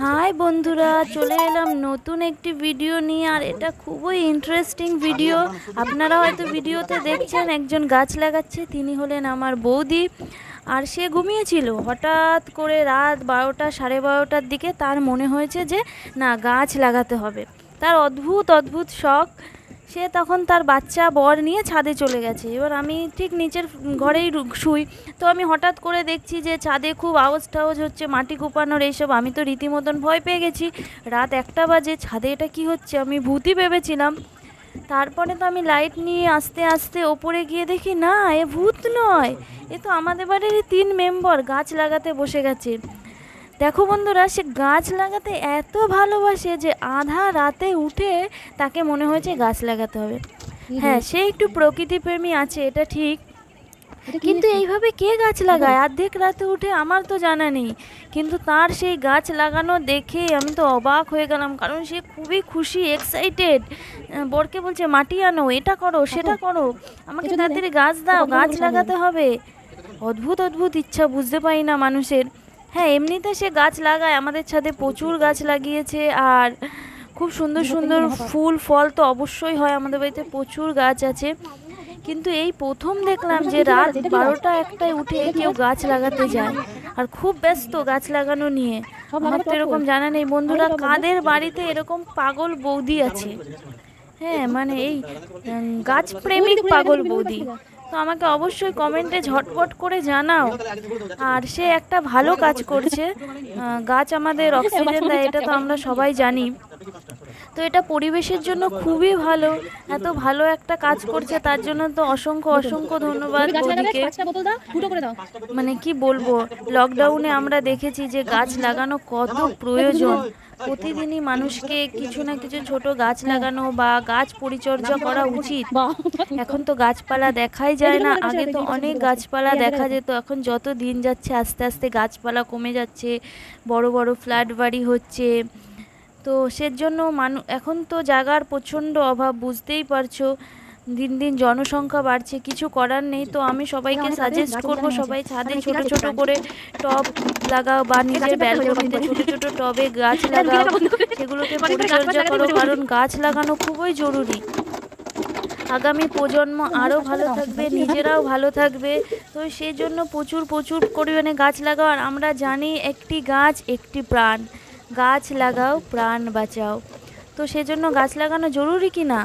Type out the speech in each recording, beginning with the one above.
High বন্ধুরা, চলে এলাম নতুন একটি ভিডিও নিয়ে। আর এটা খুবই ইন্টারেস্টিং ভিডিও। আপনারা হয়তো ভিডিওতে দেখছেন একজন গাছ লাগাচ্ছে, তিনি হলেন আমার বৌদি। আর সে ঘুমিয়েছিল, হঠাৎ করে রাত 12টা 12:30টার দিকে তার মনে হয়েছে যে না, গাছ লাগাতে হবে। তার অদ্ভুত অদ্ভুত শখ। সে তখন তার বাচ্চা বর নিয়ে ছাদে চলে গেছে। এবার আমি ঠিক নিচের ঘরেই শুই, তো আমি হঠাৎ করে দেখছি যে ছাদে খুব আওয়াজ টাওয়াজ হচ্ছে, মাটি কোপানোর এইসব। আমি তো রীতিমতন ভয় পেয়ে গেছি। রাত 1টা বাজে, ছাদে এটা কি হচ্ছে, আমি ভূতই ভেবেছিলাম। তারপরে তো আমি লাইট নিয়ে আস্তে আস্তে ওপরে গিয়ে দেখি না, এ ভূত নয়, এ তো আমাদের বাড়ির 3 মেম্বার গাছ লাগাতে বসে গেছে। দেখো বন্ধুরা, সে গাছ লাগাতে এত ভালোবাসে যে আধা রাতে উঠে তাকে মনে হয়েছে গাছ লাগাতে হবে। হ্যাঁ, সে একটু প্রকৃতিপ্রেমী আছে, এটা ঠিক, কিন্তু এইভাবে কে গাছ লাগায় অর্ধেক রাতে উঠে, আমার তো জানা নেই। কিন্তু তার সেই গাছ লাগানো দেখে আমি তো অবাক হয়ে গেলাম, কারণ সে খুবই খুশি, এক্সাইটেড। বরকে বলছে মাটি আনো, এটা করো সেটা করো, আমাকে তাড়াতাড়ি গাছ দাও, গাছ লাগাতে হবে। অদ্ভুত অদ্ভুত ইচ্ছা, বুঝতে পারি না মানুষের। হ্যাঁ, এমনিতে সে গাছ লাগায়, আমাদের ছাদে প্রচুর গাছ লাগিয়েছে। আর খুব সুন্দর সুন্দর ফুল ফল তো অবশ্যই হয়, আমাদের বাড়িতে প্রচুর গাছ আছে। কিন্তু এই প্রথম দেখলাম যে রাত 12টা 1টায় উঠে কেউ গাছ লাগাতে যায়, আর খুব ব্যস্ত গাছ লাগানো নিয়ে। আমার তো এরকম জানা নেই বন্ধুরা, কাদের বাড়িতে এরকম পাগল বৌদি আছে। হ্যাঁ, মানে এই গাছ প্রেমিক পাগল বৌদি। তো আমাকে অবশ্যই কমেন্টে ঝটপট করে জানাও। আর সে একটা ভালো কাজ করছে। গাছ আমাদের অক্সিজেন দেয়, এটা তো আমরা সবাই জানি। তো এটা পরিবেশের জন্য খুবই ভালো। এত ভালো একটা কাজ করছে, তার জন্য তো অসংখ্য অসংখ্য ধন্যবাদ বৌদিকে। মানে কি বলবো, লকডাউনে আমরা দেখেছি যে গাছ লাগানো কত প্রয়োজন। প্রতিদিনই মানুষকে কিছু না কিছু ছোট গাছ লাগানো বা গাছ পরিচর্যা করা উচিত। এখন তো গাছপালা দেখাই যায় না, আগে তো অনেক গাছপালা দেখা যেত। এখন যত দিন যাচ্ছে আস্তে আস্তে গাছপালা কমে যাচ্ছে, বড় বড় ফ্ল্যাট বাড়ি হচ্ছে। তো সেজন্য এখন তো জায়গার প্রচণ্ড অভাব, বুঝতেই পারছো। দিন দিন জনসংখ্যা বাড়ছে, কিছু করার নেই। তো আমি সবাইকে সাজেস্ট করব, সবাই ছাদে ছোট ছোট করে টব লাগাও বা নিজের ব্যালকনিতে ছোট ছোট টবে গাছ লাগাও, সেগুলোকে পরিচর্যা করো, কারণ গাছ লাগানো খুবই জরুরি। আগামী প্রজন্ম আরও ভালো থাকবে, নিজেরাও ভালো থাকবে। তো সেই জন্য প্রচুর প্রচুর পরিমাণে গাছ লাগাও। আর আমরা জানি একটি গাছ একটি প্রাণ, গাছ লাগাও প্রাণ বাঁচাও। তো সেজন্য গাছ লাগানো জরুরি কি না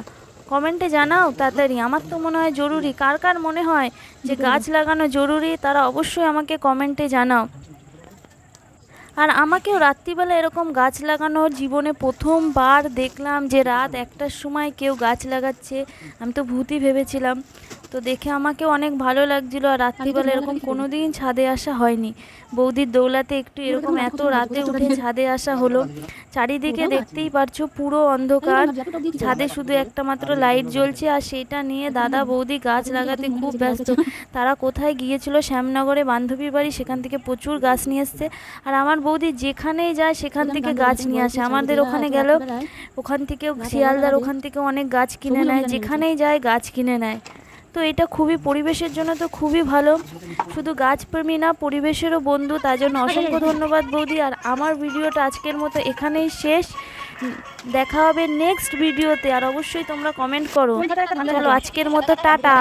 কমেন্টে জানাও তাড়াতাড়ি। আমার তো মনে হয় জরুরি। কার কার মনে হয় যে গাছ লাগানো জরুরি, তারা অবশ্যই আমাকে কমেন্টে জানাও। আর আমাকেও রাত্রিবেলা এরকম গাছ লাগানোর জীবনে প্রথমবার দেখলাম যে রাত 1টার সময় কেউ গাছ লাগাচ্ছে। আমি তো ভূতই ভেবেছিলাম। তো দেখে আমাকেও অনেক ভালো লাগছিলো। আর রাত্রিবেলা এরকম কোনো দিন ছাদে আসা হয়নি, বৌদির দৌলাতে একটু এরকম এত রাতে উঠে ছাদে আসা হলো। চারিদিকে দেখতেই পারছো পুরো অন্ধকার, ছাদে শুধু একটা মাত্র লাইট জ্বলছে, আর সেটা নিয়ে দাদা বৌদি গাছ লাগাতে খুব ব্যস্ত। তারা কোথায় গিয়েছিল, শ্যামনগরে বান্ধবীর বাড়ি, সেখান থেকে প্রচুর গাছ নিয়ে এসছে। আর আমার বৌদি যেখানেই যায় সেখান থেকে গাছ নিয়ে আসে। আমাদের ওখানে গেল, ওখান থেকেও শিয়ালদার ওখান থেকেও অনেক গাছ কিনে নেয়, যেখানেই যায় গাছ কিনে নেয়। তো এটা খুবই পরিবেশের জন্য তো খুবই ভালো। শুধু গাছপ্রেমী না, পরিবেশেরও বন্ধু, তার জন্য অসংখ্য ধন্যবাদ বৌদি। আর আমার ভিডিওটা আজকের মতো এখানেই শেষ। দেখা হবে নেক্সট ভিডিওতে। আর অবশ্যই তোমরা কমেন্ট করো। চলো আজকের মতো টাটা।